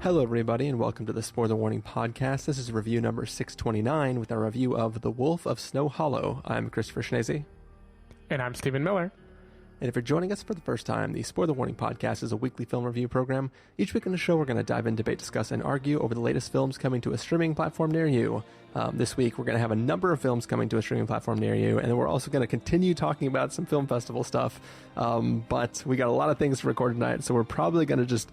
Hello, everybody, and welcome to the Spoiler Warning Podcast. This is review number 629 with our review of The Wolf of Snow Hollow. I'm Christopher Schnese. And I'm Stephen Miller. And if you're joining us for the first time, the Spoiler Warning Podcast is a weekly film review program. Each week on the show, we're going to dive in, debate, discuss, and argue over the latest films coming to a streaming platform near you. This week, we're going to have a number of films coming to a streaming platform near you, and then we're also going to continue talking about some film festival stuff. But we got a lot of things to record tonight, so we're probably going to just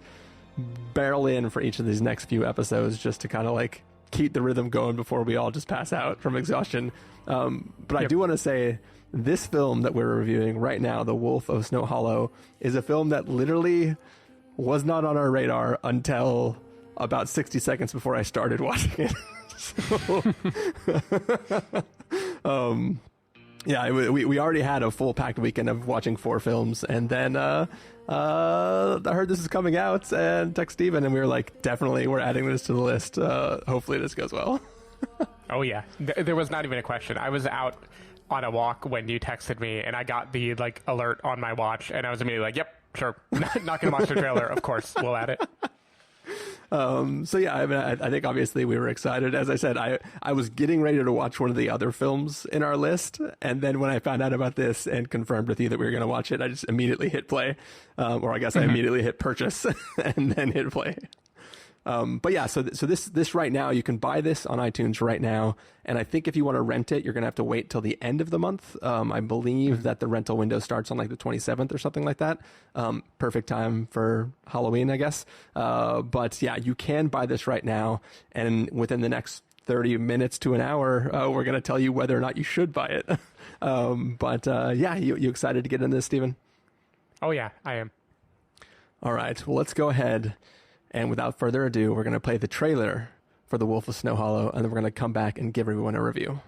barrel in for each of these next few episodes just to kind of like keep the rhythm going before we all just pass out from exhaustion. But I do want to say this film that we're reviewing right now, The Wolf of Snow Hollow, is a film that literally was not on our radar until about 60 seconds before I started watching it. Yeah, we already had a full packed weekend of watching 4 films, and then I heard this is coming out and text Steven, and we were like, definitely, we're adding this to the list. Hopefully this goes well. Oh yeah, there was not even a question. I was out on a walk when you texted me, and I got the alert on my watch, and I was immediately like, yep, sure, not gonna watch the trailer. Of course, we'll add it. So yeah, I mean, I think obviously we were excited. As I said, I was getting ready to watch one of the other films in our list, and then when I found out about this and confirmed with you that we were going to watch it, I just immediately hit play, or I guess I immediately hit purchase and then hit play. But yeah, so this right now, you can buy this on iTunes right now, and I think if you want to rent it, you're going to have to wait till the end of the month. I believe that the rental window starts on like the 27th or something like that. Perfect time for Halloween, I guess. But yeah, you can buy this right now, and within the next 30 minutes to an hour, we're going to tell you whether or not you should buy it. Yeah, you excited to get into this, Stephen? Oh yeah, I am. All right, well, let's go ahead. And without further ado, we're going to play the trailer for The Wolf of Snow Hollow, and then we're going to come back and give everyone a review.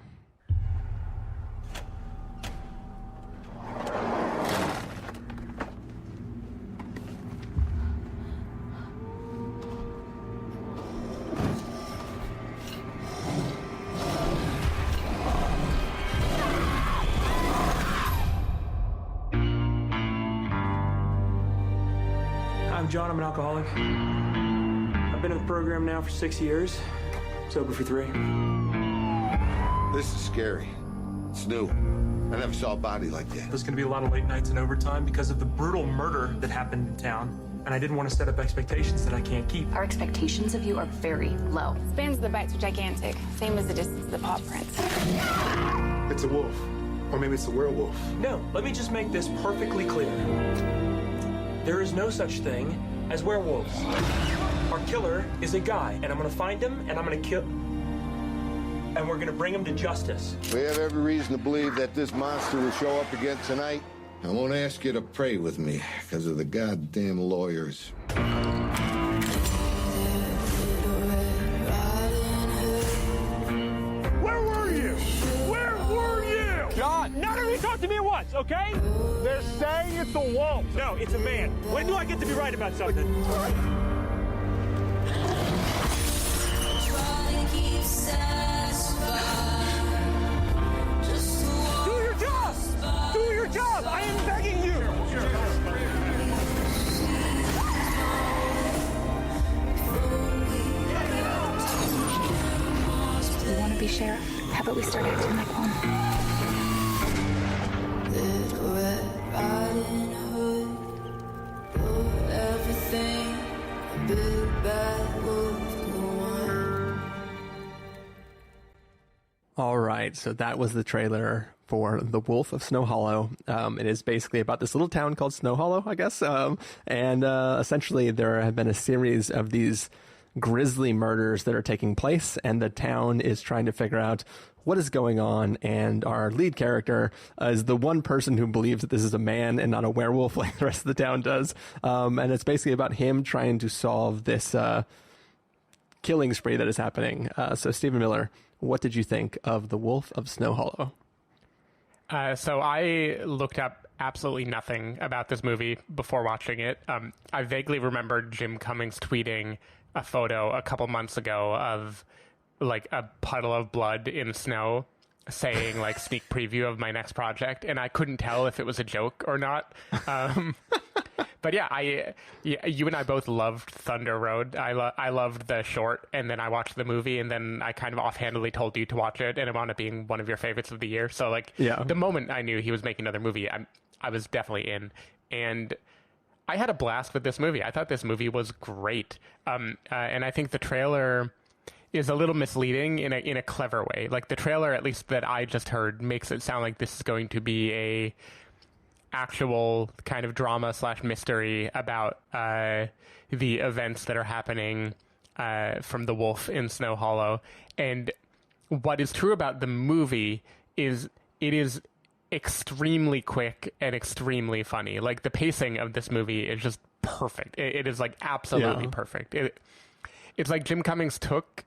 I'm John, I'm an alcoholic. I've been in the program now for 6 years, sober for 3. This is scary. It's new. I never saw a body like that. There's gonna be a lot of late nights and overtime because of the brutal murder that happened in town, and I didn't want to set up expectations that I can't keep. Our expectations of you are very low. Spans of the bites are gigantic, same as the distance of the paw prints. It's a wolf. Or maybe it's a werewolf. No, let me just make this perfectly clear. There is no such thing as werewolves. Our killer is a guy, and I'm gonna find him, and I'm gonna kill... And we're gonna bring him to justice. We have every reason to believe that this monster will show up again tonight. I won't ask you to pray with me, because of the goddamn lawyers. Where were you? Where were you? John! None of you talked to me once, okay? They're saying it's a wolf. No, it's a man. When do I get to be right about something? Do your job! Do your job! I am begging you! You want to be sheriff? How about we start acting like one? All right, so that was the trailer for The Wolf of Snow Hollow. It is basically about this little town called Snow Hollow, I guess. Essentially, there have been a series of these grisly murders that are taking place, and the town is trying to figure out what is going on. And our lead character is the one person who believes that this is a man and not a werewolf like the rest of the town does. And it's basically about him trying to solve this killing spree that is happening. So, Stephen Miller, what did you think of The Wolf of Snow Hollow? So I looked up absolutely nothing about this movie before watching it. I vaguely remember Jim Cummings tweeting a photo a couple months ago of like a puddle of blood in snow saying like sneak preview of my next project, and I couldn't tell if it was a joke or not. But yeah, you and I both loved Thunder Road. I loved the short, and then I watched the movie, and then I kind of offhandedly told you to watch it, and it wound up being one of your favorites of the year. So like, the moment I knew he was making another movie, I was definitely in, and I had a blast with this movie. I thought this movie was great, and I think the trailer is a little misleading in a clever way. Like the trailer, at least that I just heard, makes it sound like this is going to be a actual kind of drama / mystery about the events that are happening from the wolf in Snow Hollow. And what is true about the movie is it is extremely quick and extremely funny. Like the pacing of this movie is just perfect. It is like absolutely perfect. It's like Jim Cummings took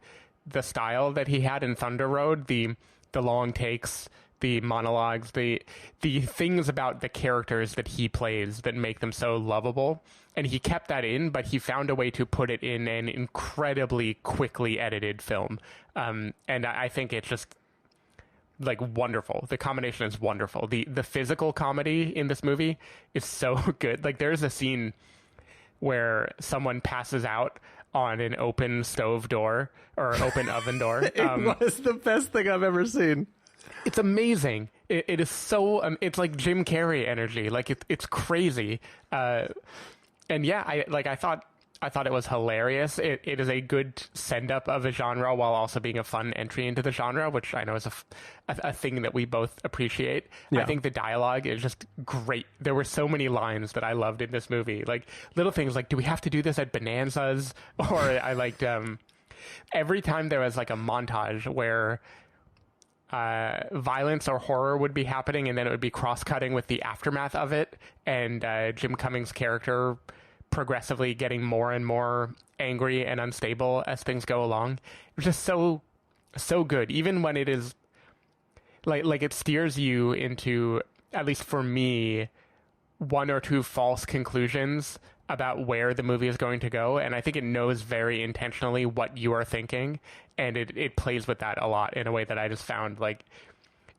the style that he had in Thunder Road, the long takes, the monologues, the things about the characters that he plays that make them so lovable, and he kept that in, but he found a way to put it in an incredibly quickly edited film. And I think it's just like wonderful. The combination is wonderful. The physical comedy in this movie is so good. Like there's a scene where someone passes out on an open stove door or open oven door. It was the best thing I've ever seen. It's amazing. It is so, it's like Jim Carrey energy. Like it's crazy. And yeah, I thought it was hilarious. It is a good send up of a genre while also being a fun entry into the genre, which I know is a thing that we both appreciate. Yeah. I think the dialogue is just great. There were so many lines that I loved in this movie, like little things like, do we have to do this at Bonanza's? Or I liked every time there was like a montage where violence or horror would be happening, and then it would be cross-cutting with the aftermath of it, and Jim Cummings' character progressively getting more and more angry and unstable as things go along. It was just so good, even when it is like it steers you into, at least for me, one or two false conclusions about where the movie is going to go, and I think it knows very intentionally what you are thinking, and it plays with that a lot in a way that I just found like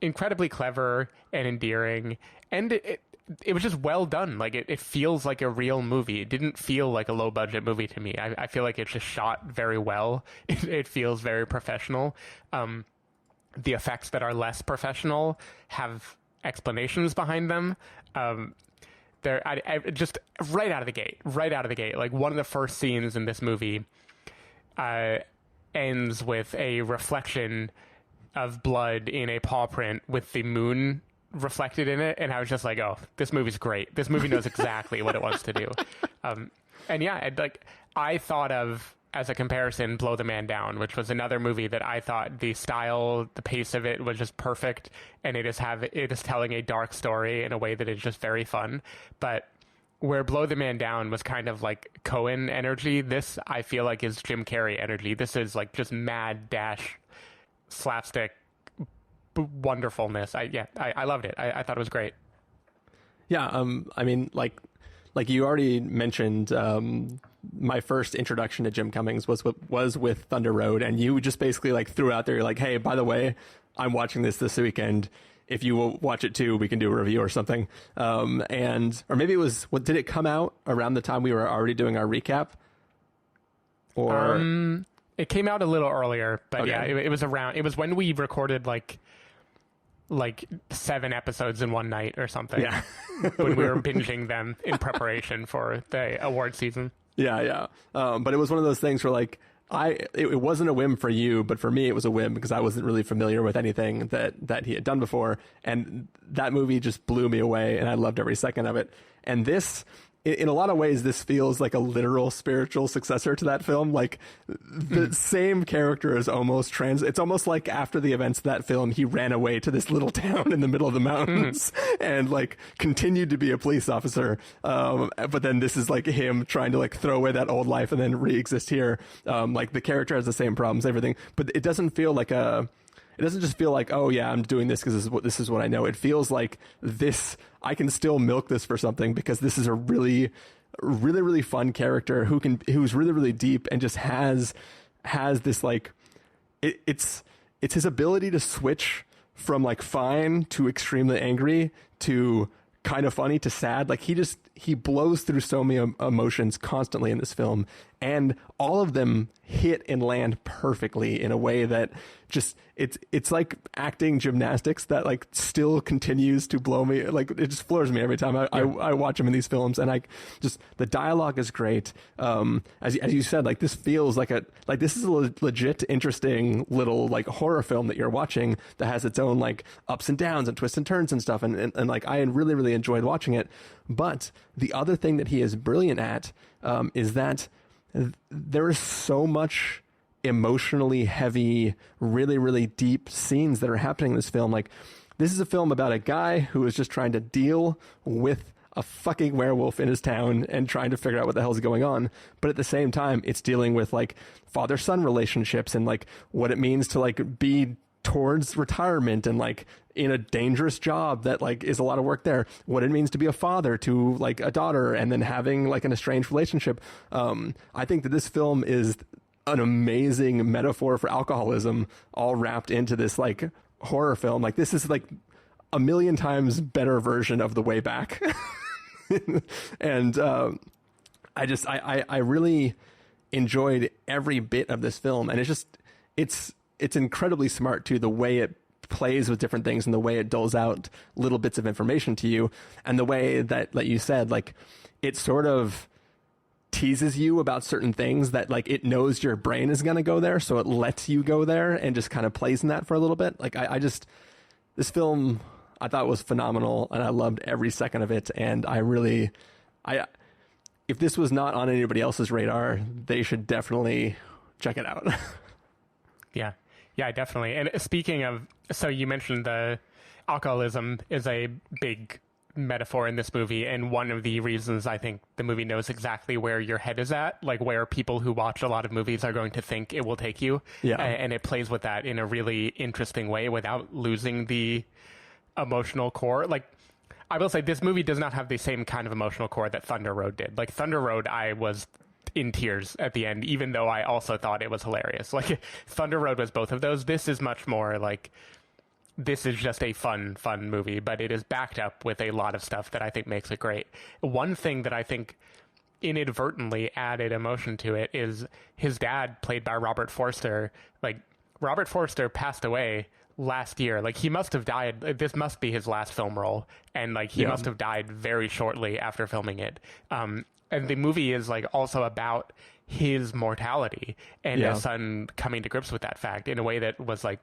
incredibly clever and endearing, and it was just well done. Like it feels like a real movie. It didn't feel like a low budget movie to me. I feel like it's just shot very well. It feels very professional. The effects that are less professional have explanations behind them. I just right out of the gate, like one of the first scenes in this movie ends with a reflection of blood in a paw print with the moon reflected in it, and I was just like, oh, this movie's great. This movie knows exactly what it wants to do. And yeah, I thought of, as a comparison, Blow the Man Down, which was another movie that I thought the style, the pace of it was just perfect, and it is telling a dark story in a way that is just very fun. But where Blow the Man Down was kind of like Coen energy, this I feel like is Jim Carrey energy. This is like just mad dash slapstick wonderfulness. I loved it. I thought it was great. Yeah. I mean, like you already mentioned, my first introduction to Jim Cummings was with Thunder Road, and you just basically like threw out there, you're like, hey, by the way, I'm watching this weekend. If you will watch it too, we can do a review or something. Or maybe it was, did it come out around the time we were already doing our recap? Or it came out a little earlier, but okay. Yeah, it was around. It was when we recorded like 7 episodes in one night or something. Yeah. When we were binging them in preparation for the award season. Yeah. But it was one of those things where like, it wasn't a whim for you, but for me, it was a whim because I wasn't really familiar with anything that he had done before. And that movie just blew me away, and I loved every second of it. And this, in a lot of ways, this feels like a literal spiritual successor to that film. Like the same character is almost it's almost like after the events of that film, he ran away to this little town in the middle of the mountains and like continued to be a police officer. But then this is like him trying to like throw away that old life and then re-exist here. Like the character has the same problems, everything, but it doesn't feel like it doesn't just feel like, oh yeah, I'm doing this because this is what I know. It feels like I can still milk this for something because this is a really, really, really fun character who's really, really deep and just has this like, it's his ability to switch from like fine to extremely angry to kind of funny to sad. Like he he blows through so many emotions constantly in this film, and all of them hit and land perfectly in a way that just it's like acting gymnastics that like still continues to blow me. Like, it just floors me every time I watch him in these films. And the dialogue is great. As you said, like, this feels like this is a legit interesting little like horror film that you're watching that has its own like ups and downs and twists and turns and stuff. And like, I really, really enjoyed watching it. But the other thing that he is brilliant at is that there is so much emotionally heavy, really, really deep scenes that are happening in this film. Like, this is a film about a guy who is just trying to deal with a fucking werewolf in his town and trying to figure out what the hell's going on. But at the same time, it's dealing with like father-son relationships and like what it means to like be towards retirement and like in a dangerous job that like is a lot of work there, what it means to be a father to like a daughter and then having like an estranged relationship. I think that this film is an amazing metaphor for alcoholism, all wrapped into this like horror film. Like, this is like a million times better version of The Way Back. And I really enjoyed every bit of this film, and it's incredibly smart too, the way it plays with different things and the way it doles out little bits of information to you, and the way that, like you said, like, it sort of teases you about certain things that like it knows your brain is going to go there, so it lets you go there and just kind of plays in that for a little bit. Like, this film I thought was phenomenal, and I loved every second of it. And if this was not on anybody else's radar, they should definitely check it out. Yeah, definitely. And speaking of, so you mentioned the alcoholism is a big metaphor in this movie, and one of the reasons I think the movie knows exactly where your head is at, like where people who watch a lot of movies are going to think it will take you. Yeah. And it plays with that in a really interesting way without losing the emotional core. Like, I will say this movie does not have the same kind of emotional core that Thunder Road did. Like, Thunder Road, I was in tears at the end, even though I also thought it was hilarious. Like, Thunder Road was both of those. This is much more like, this is just a fun movie, but it is backed up with a lot of stuff that I think makes it great. One thing that I think inadvertently added emotion to it is his dad, played by Robert Forster. Like, Robert Forster passed away last year. Like, he must have died. This must be his last film role. And like, he must have died very shortly after filming it. And the movie is like also about his mortality and his son coming to grips with that fact in a way that was like,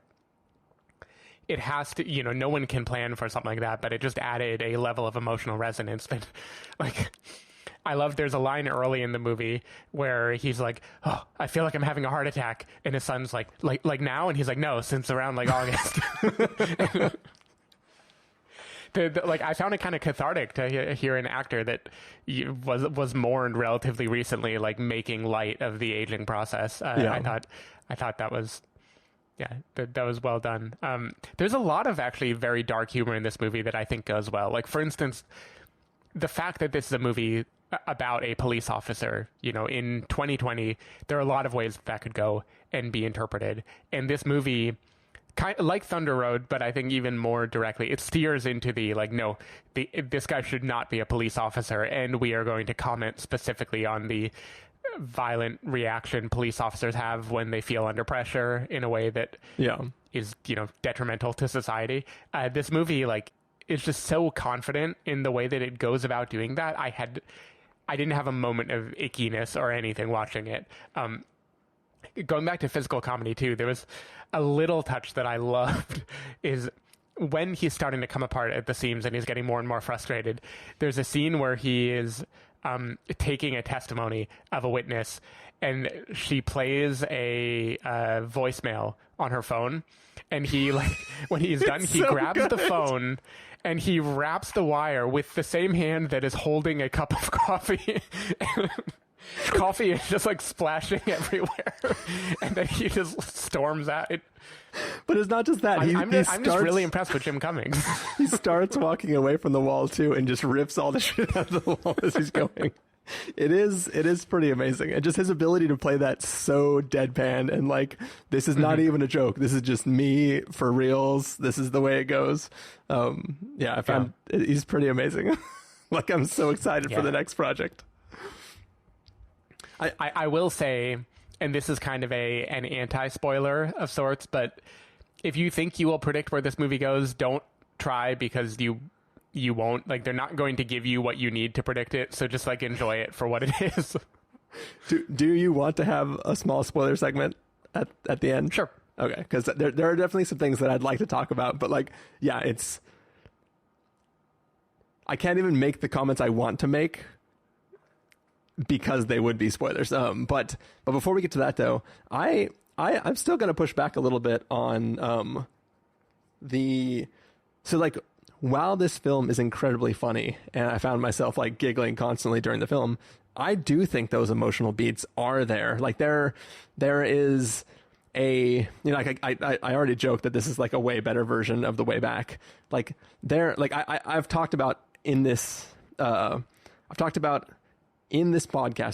it has to, you know, no one can plan for something like that, but it just added a level of emotional resonance that, like, I love, there's a line early in the movie where he's like, oh, I feel like I'm having a heart attack. And his son's like now? And he's like, no, since around like August. Like, I found it kind of cathartic to hear an actor that was mourned relatively recently, like making light of the aging process. I thought that was, that was well done. There's a lot of actually very dark humor in this movie that I think goes well. Like, for instance, the fact that this is a movie about a police officer, you know, in 2020, there are a lot of ways that could go and be interpreted. And this movie, kind of like Thunder Road, but I think even more directly, it steers into the, like, no, this guy should not be a police officer, and we are going to comment specifically on the violent reaction police officers have when they feel under pressure in a way that is, you know, detrimental to society. This movie, like, is just so confident in the way that it goes about doing that. I didn't have a moment of ickiness or anything watching it. Going back to physical comedy too, there was a little touch that I loved is when he's starting to come apart at the seams and he's getting more and more frustrated. There's a scene where he is taking a testimony of a witness, and she plays a voicemail on her phone, and he, like, when he's done, he grabs the phone and he wraps the wire with the same hand that is holding a cup of coffee. Coffee is just like splashing everywhere, and then he just storms out. But it's not just that. I'm just really impressed with Jim Cummings. He starts walking away from the wall too, and just rips all the shit out of the wall as he's going. It is pretty amazing, and just his ability to play that so deadpan and like, this is not even a joke. This is just me for reals. This is the way it goes. I found he's pretty amazing. Like, I'm so excited for the next project. I will say, and this is kind of an anti-spoiler of sorts, but if you think you will predict where this movie goes, don't try, because you won't. Like, they're not going to give you what you need to predict it, so just, like, enjoy it for what it is. Do you want to have a small spoiler segment at the end? Sure. Okay, because there are definitely some things that I'd like to talk about, but, like, yeah, I can't even make the comments I want to make because they would be spoilers. But before we get to that, though, I'm still going to push back a little bit on so, like, while this film is incredibly funny and I found myself, like, giggling constantly during the film, I do think those emotional beats are there. Like, there is like, I already joked that this is, like, a way better version of The Way Back. Like, I've talked about in this podcast,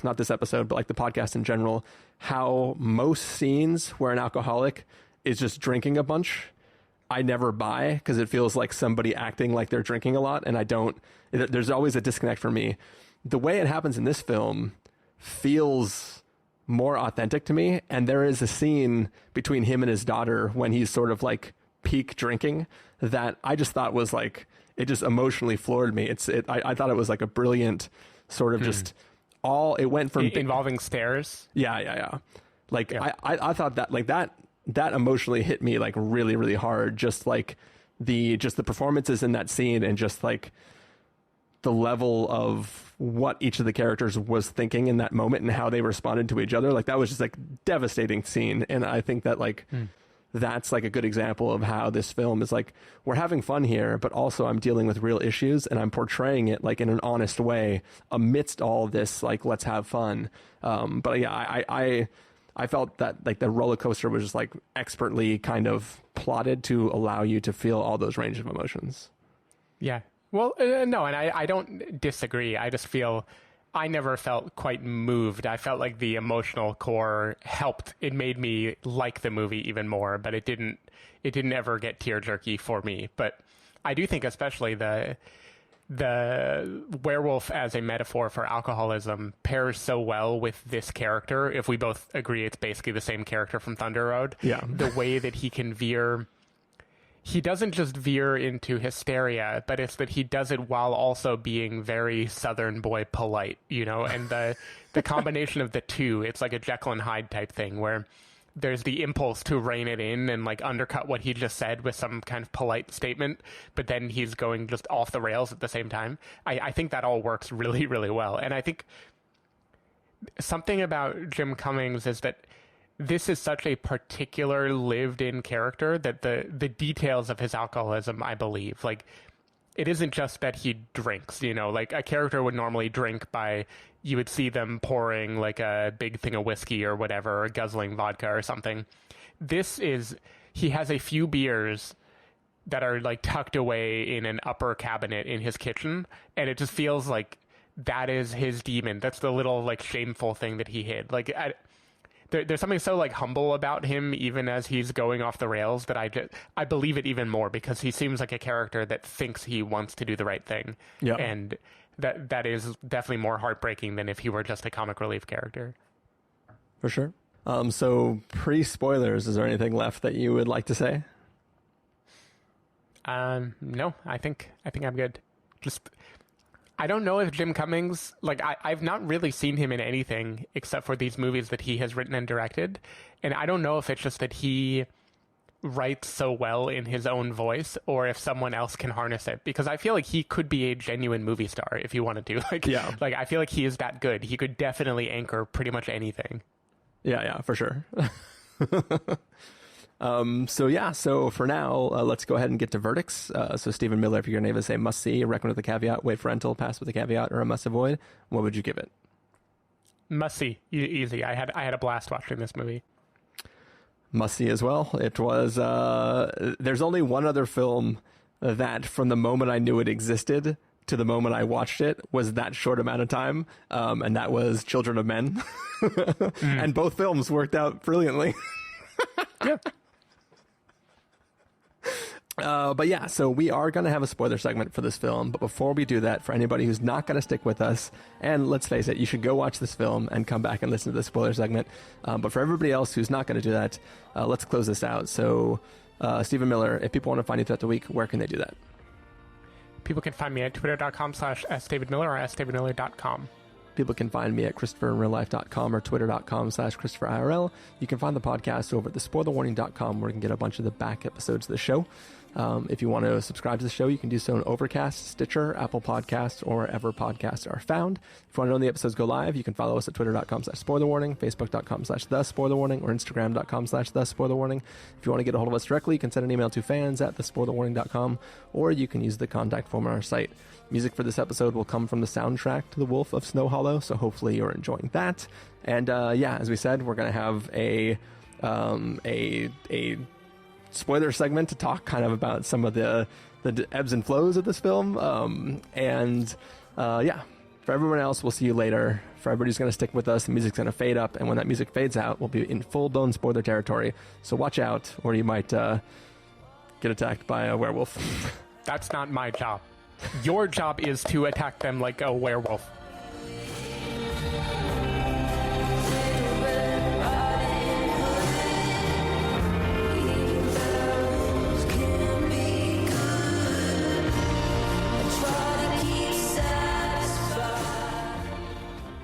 not this episode, but, like, the podcast in general, how most scenes where an alcoholic is just drinking a bunch, I never buy, because it feels like somebody acting like they're drinking a lot, and there's always a disconnect for me. The way it happens in this film feels more authentic to me, and there is a scene between him and his daughter when he's sort of, like, peak drinking that I just thought was, like, it just emotionally floored me. I thought it was, like, a brilliant sort of just it went from involving stairs. Yeah. Like, yeah. I thought that, like, that emotionally hit me, like, really, really hard. Just, like, the performances in that scene, and just, like, the level of what each of the characters was thinking in that moment and how they responded to each other. Like, that was just, like, devastating scene. And I think that, like, that's, like, a good example of how this film is, like, we're having fun here, but also I'm dealing with real issues, and I'm portraying it, like, in an honest way amidst all of this, like, let's have fun. But yeah, I felt that, like, the roller coaster was just, like, expertly kind of plotted to allow you to feel all those range of emotions. Yeah. Well, no, and I don't disagree. I just feel I never felt quite moved. I felt like the emotional core helped. It made me like the movie even more, but it didn't ever get tear-jerky for me. But I do think especially the werewolf as a metaphor for alcoholism pairs so well with this character. If we both agree it's basically the same character from Thunder Road. Yeah. The way that he can veer... He doesn't just veer into hysteria, but it's that he does it while also being very Southern boy polite, you know, and the combination of the two, it's like a Jekyll and Hyde type thing where there's the impulse to rein it in and, like, undercut what he just said with some kind of polite statement, but then he's going just off the rails at the same time. I think that all works really, really well. And I think something about Jim Cummings is that this is such a particular lived-in character that the details of his alcoholism, I believe, like, it isn't just that he drinks, you know, like a character would normally drink by, you would see them pouring, like, a big thing of whiskey or whatever, or guzzling vodka or something. He has a few beers that are, like, tucked away in an upper cabinet in his kitchen, and it just feels like that is his demon. That's the little, like, shameful thing that he hid. Like, there's something so, like, humble about him, even as he's going off the rails, that I believe it even more, because he seems like a character that thinks he wants to do the right thing. Yeah. And that is definitely more heartbreaking than if he were just a comic relief character. For sure. So pre-spoilers, is there anything left that you would like to say? No, I think I'm good. Just, I don't know if Jim Cummings, like, I've not really seen him in anything except for these movies that he has written and directed. And I don't know if it's just that he writes so well in his own voice, or if someone else can harness it, because I feel like he could be a genuine movie star if he wanted to. Like, yeah. Like, I feel like he is that good. He could definitely anchor pretty much anything. Yeah, for sure. So for now, let's go ahead and get to verdicts. So Stephen Miller, if you're going to give us a must-see, recommend with a caveat, wait for rental, pass with a caveat, or a must-avoid, what would you give it? Must-see. Easy. I had a blast watching this movie. Must-see as well. It was, there's only one other film that from the moment I knew it existed to the moment I watched it was that short amount of time, and that was Children of Men. And both films worked out brilliantly. Yeah. But yeah, so we are going to have a spoiler segment for this film. But before we do that, for anybody who's not going to stick with us, and let's face it, you should go watch this film and come back and listen to the spoiler segment. But for everybody else who's not going to do that, let's close this out. So, Stephen Miller, if people want to find you throughout the week, where can they do that? People can find me at twitter.com/sdavidmiller or sdavidmiller.com. People can find me at ChristopherInRealLife.com or Twitter.com/ChristopherIRL. You can find the podcast over at thespoilerwarning.com, where you can get a bunch of the back episodes of the show. If you want to subscribe to the show, you can do so on Overcast, Stitcher, Apple Podcasts, or wherever podcasts are found. If you want to know when the episodes go live, you can follow us at Twitter.com/SpoilerWarning, Facebook.com/TheSpoilerWarning, or Instagram.com/TheSpoilerWarning. If you want to get a hold of us directly, you can send an email to fans@thespoilerwarning.com, or you can use the contact form on our site. Music for this episode will come from the soundtrack to The Wolf of Snow Hollow, so hopefully you're enjoying that. And yeah, as we said, we're going to have a spoiler segment to talk kind of about some of the ebbs and flows of this film. Yeah, for everyone else, we'll see you later. For everybody who's going to stick with us, the music's going to fade up, and when that music fades out, we'll be in full-blown spoiler territory. So watch out, or you might get attacked by a werewolf. That's not my job. Your job is to attack them like a werewolf.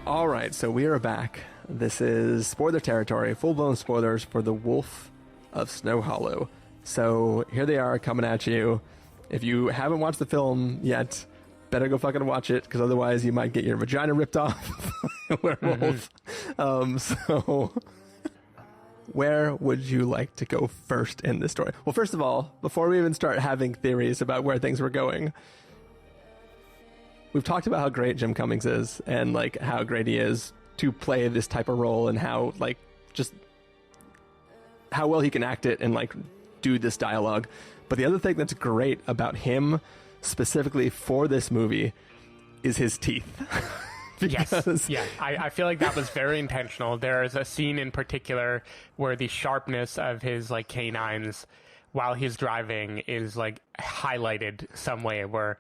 All right, so we are back. This is spoiler territory, full-blown spoilers for The Wolf of Snow Hollow. So here they are coming at you. If you haven't watched the film yet, better go fucking watch it, because otherwise you might get your vagina ripped off by a werewolf. So where would you like to go first in this story? Well, first of all, before we even start having theories about where things were going, we've talked about how great Jim Cummings is, and like how great he is to play this type of role, and how like just how well he can act it and like do this dialogue. But the other thing that's great about him specifically for this movie is his teeth. Yes. Yeah. I feel like that was very intentional. There is a scene in particular where the sharpness of his like canines while he's driving is like highlighted some way, where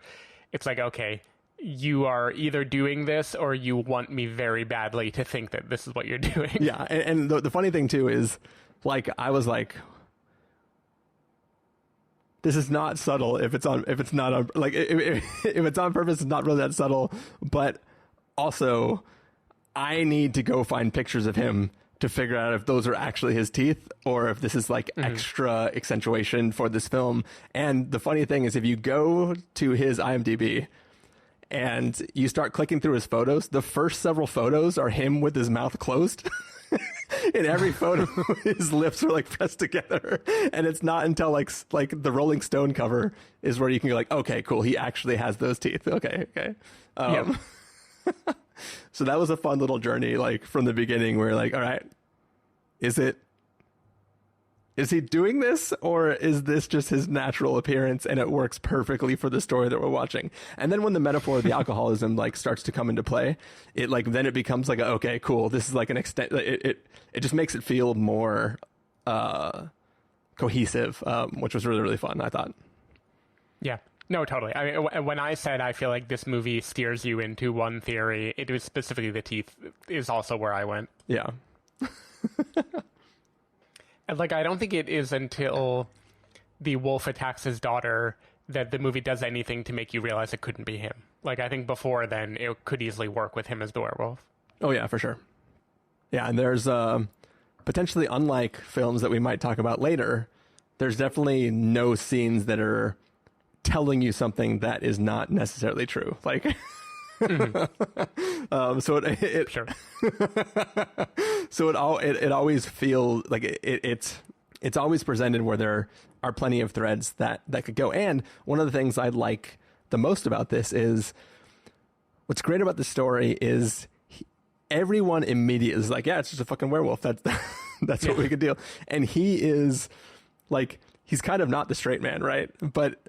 it's like, okay, you are either doing this or you want me very badly to think that this is what you're doing. Yeah. And the funny thing too is, like, I was like, this is not subtle if it's not on, like, if it's on purpose, it's not really that subtle. But also, I need to go find pictures of him to figure out if those are actually his teeth or if this is like extra accentuation for this film. And the funny thing is, if you go to his IMDb and you start clicking through his photos, the first several photos are him with his mouth closed. In every photo, his lips are like pressed together, and it's not until like the Rolling Stone cover is where you can go like, okay, cool, he actually has those teeth. Okay. Yep. So that was a fun little journey, like from the beginning, where like, all right, is he doing this, or is this just his natural appearance and it works perfectly for the story that we're watching? And then when the metaphor of the alcoholism like starts to come into play, it like then it becomes like, okay, cool, this is like an extent. It just makes it feel more cohesive, which was really, really fun, I thought. Yeah. No, totally. I mean, when I said I feel like this movie steers you into one theory, it was specifically the teeth is also where I went. Yeah. And like, I don't think it is until the wolf attacks his daughter that the movie does anything to make you realize it couldn't be him. Like, I think before then, it could easily work with him as the werewolf. Oh, yeah, for sure. Yeah, and there's potentially, unlike films that we might talk about later, there's definitely no scenes that are telling you something that is not necessarily true. Like, so it Sure. So it always feels like it's always presented where there are plenty of threads that could go. And one of the things I like the most about this is, what's great about the story is everyone immediately is like, yeah, it's just a fucking werewolf. That's what we could deal. And he is like, he's kind of not the straight man, right? But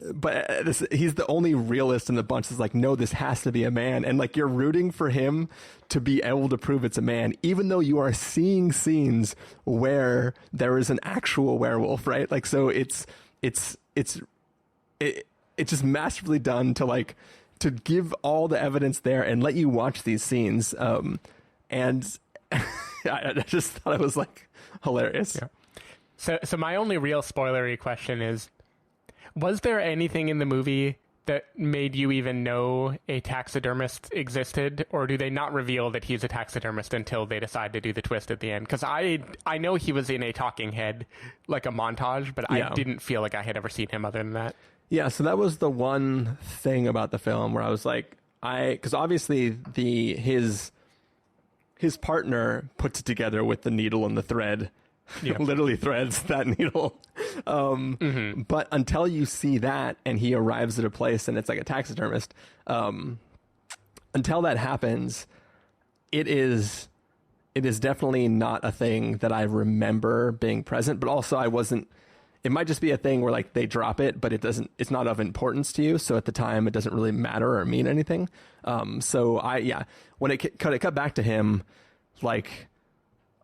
he's the only realist in the bunch. Is like, no, this has to be a man. And like, you're rooting for him to be able to prove it's a man, even though you are seeing scenes where there is an actual werewolf, right? Like, so it's it's just masterfully done to give all the evidence there and let you watch these scenes. And I just thought it was like hilarious. Yeah. So my only real spoilery question is, was there anything in the movie that made you even know a taxidermist existed, or do they not reveal that he's a taxidermist until they decide to do the twist at the end? Because I know he was in a talking head, like a montage, but I didn't feel like I had ever seen him other than that. Yeah, so that was the one thing about the film where I was like, because obviously his partner puts it together with the needle and the thread. Yep. Literally threads that needle. But until you see that and he arrives at a place and it's like a taxidermist, until that happens, it is definitely not a thing that I remember being present. But also it might just be a thing where like they drop it, but it's not of importance to you. So at the time it doesn't really matter or mean anything. So when it cut back to him, like,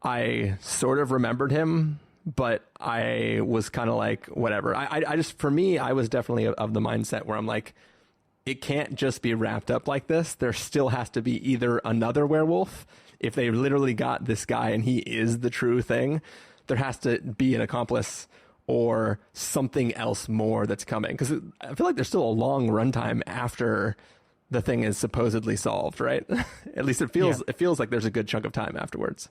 I sort of remembered him, but I was kind of like, whatever. I just, for me, I was definitely of the mindset where I'm like, it can't just be wrapped up like this. There still has to be either another werewolf. If they literally got this guy and he is the true thing, there has to be an accomplice or something else more that's coming. Because I feel like there's still a long runtime after the thing is supposedly solved, right? At least it feels like there's a good chunk of time afterwards.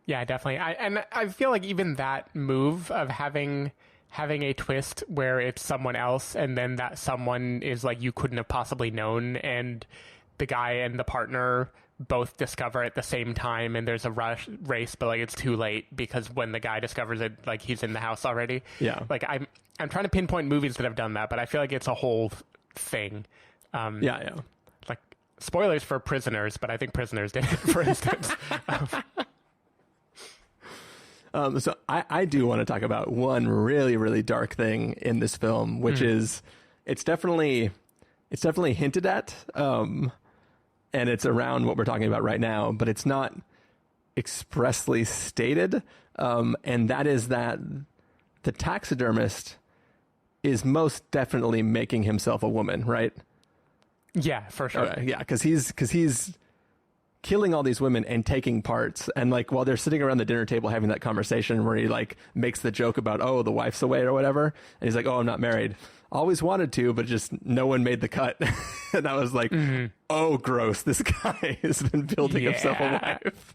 Yeah, definitely. I feel like even that move of having a twist where it's someone else and then that someone is like you couldn't have possibly known, and the guy and the partner both discover at the same time, and there's a race, but like it's too late because when the guy discovers it, like he's in the house already. Yeah. Like I'm trying to pinpoint movies that have done that, but I feel like it's a whole thing. Yeah. Like spoilers for Prisoners, but I think Prisoners did it, for instance. So I do want to talk about one really, really dark thing in this film, which is it's definitely hinted at, and it's around what we're talking about right now, but it's not expressly stated. And that is that the taxidermist is most definitely making himself a woman, right? Yeah, for sure. Okay, yeah, because he's killing all these women and taking parts, and like while they're sitting around the dinner table having that conversation where he like makes the joke about, oh, the wife's away or whatever, and he's like, oh, I'm not married, always wanted to, but just no one made the cut. And I was like, oh, gross, this guy has been building himself a wife.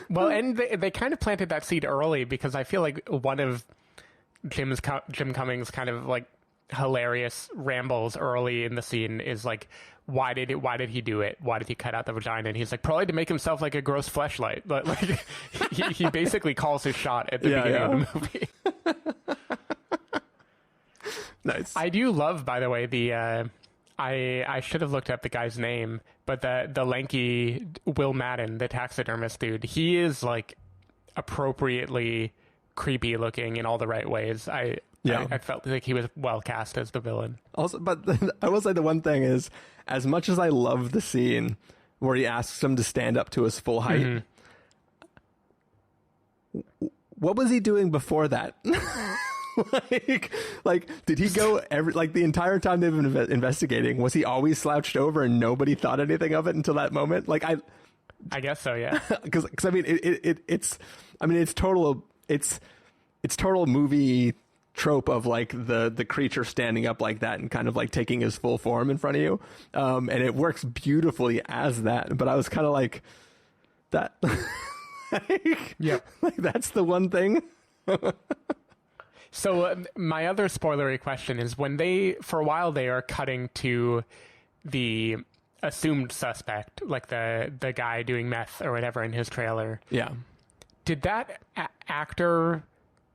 Well, and they kind of planted that seed early, because I feel like one of Jim Cummings' kind of like hilarious rambles early in the scene is like, why did he do it? Why did he cut out the vagina? And he's like, probably to make himself like a gross fleshlight. But like he basically calls his shot at the beginning of the movie. Nice. I do love, by the way, the I should have looked up the guy's name, but the lanky Will Madden, the taxidermist dude, he is like appropriately creepy looking in all the right ways. I felt like he was well cast as the villain. Also, but I will say the one thing is, as much as I love the scene where he asks him to stand up to his full height, what was he doing before that? like, did he go the entire time they've been investigating? Was he always slouched over and nobody thought anything of it until that moment? Like, I guess so, yeah. Because I mean, it's total movie trope of like the creature standing up like that and kind of like taking his full form in front of you, and it works beautifully as that. But I was kind of like that. Like that's the one thing. So my other spoilery question is, when for a while they are cutting to the assumed suspect, like the guy doing meth or whatever in his trailer. Yeah. Did that actor,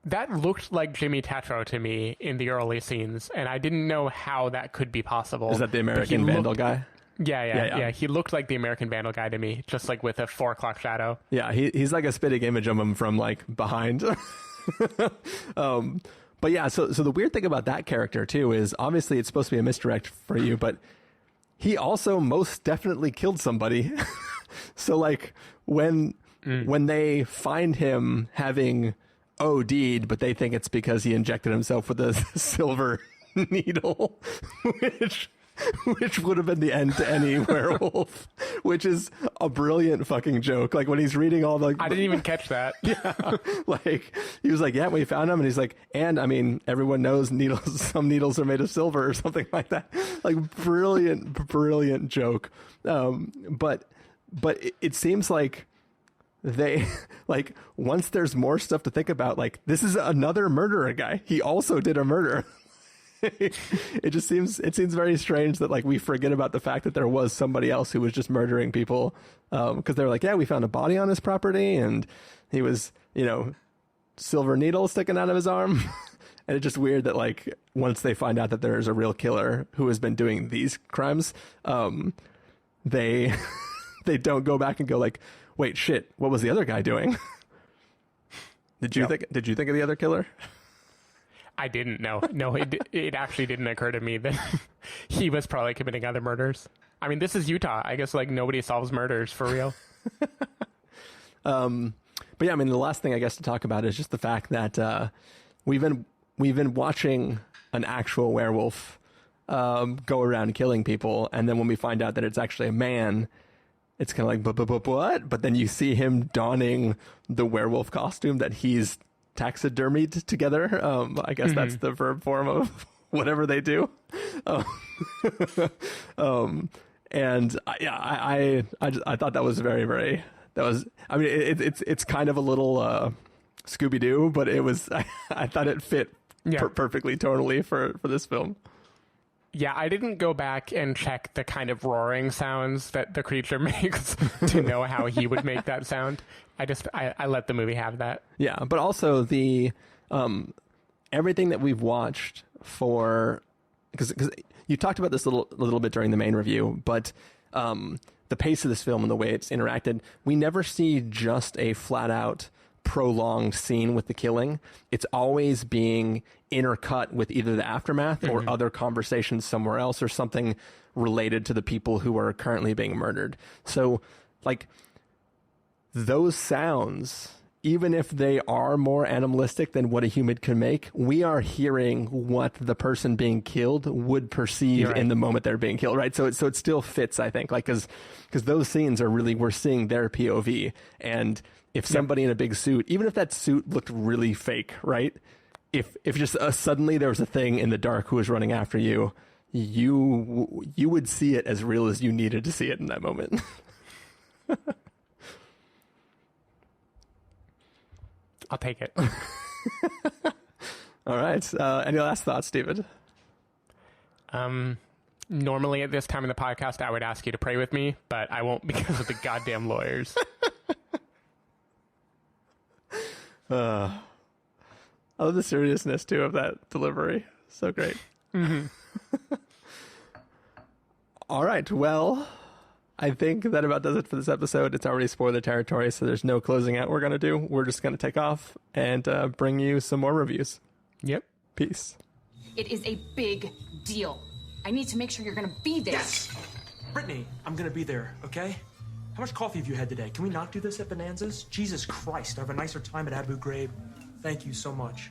that looked like Jimmy Tatro to me in the early scenes, and I didn't know how that could be possible. Is that the American Vandal guy? Yeah. He looked like the American Vandal guy to me, just like with a 4 o'clock shadow. Yeah, he's like a spitting image of him from like behind. But yeah, so the weird thing about that character too is obviously it's supposed to be a misdirect for you, but he also most definitely killed somebody. So like when they find him having OD'd, but they think it's because he injected himself with a silver needle, which would have been the end to any werewolf, which is a brilliant fucking joke. Like when he's reading all the... I didn't even catch that. Yeah. Like he was like, yeah, we found him. And he's like, and I mean, everyone knows needles, some needles are made of silver or something like that. Like brilliant joke. But it seems like they like once there's more stuff to think about, like this is another murderer guy. He also did a murder. It seems very strange that like we forget about the fact that there was somebody else who was just murdering people, because they're like, yeah, we found a body on his property and he was, silver needle sticking out of his arm. And it's just weird that like once they find out that there's a real killer who has been doing these crimes, they don't go back and go like, wait, shit, what was the other guy doing? Did you think of the other killer? I didn't know. No, it actually didn't occur to me that he was probably committing other murders. I mean, this is Utah. I guess like nobody solves murders for real. But yeah, I mean, the last thing I guess to talk about is just the fact that we've been watching an actual werewolf go around killing people, and then when we find out that it's actually a man, it's kind of like, what? But then you see him donning the werewolf costume that he's taxidermied together. I guess that's the verb form of whatever they do. And I thought that was very, I mean, it's kind of a little Scooby-Doo, but it was, I thought it fit perfectly tonally for this film. Yeah, I didn't go back and check the kind of roaring sounds that the creature makes to know how he would make that sound. I let the movie have that. Yeah, but also the everything that we've watched because you talked about this a little bit during the main review, but the pace of this film and the way it's interacted, we never see just a flat out prolonged scene with the killing. It's always being intercut with either the aftermath or other conversations somewhere else or something related to the people who are currently being murdered. So like those sounds, even if they are more animalistic than what a human can make, we are hearing what the person being killed would perceive in the moment they're being killed, right? So it still fits, I think, like because those scenes are really, we're seeing their POV. And if somebody in a big suit, even if that suit looked really fake, right? If just suddenly there was a thing in the dark who was running after you, you would see it as real as you needed to see it in that moment. I'll take it. All right. Any last thoughts, David? Normally at this time in the podcast, I would ask you to pray with me, but I won't because of the goddamn lawyers. I love the seriousness, too, of that delivery. So great. All right. Well, I think that about does it for this episode. It's already spoiler territory, so there's no closing out we're going to do. We're just going to take off and bring you some more reviews. Yep. Peace. It is a big deal. I need to make sure you're going to be there. Yes! Brittany, I'm going to be there, okay? How much coffee have you had today? Can we not do this at Bonanza's? Jesus Christ, I have a nicer time at Abu Ghraib. Thank you so much.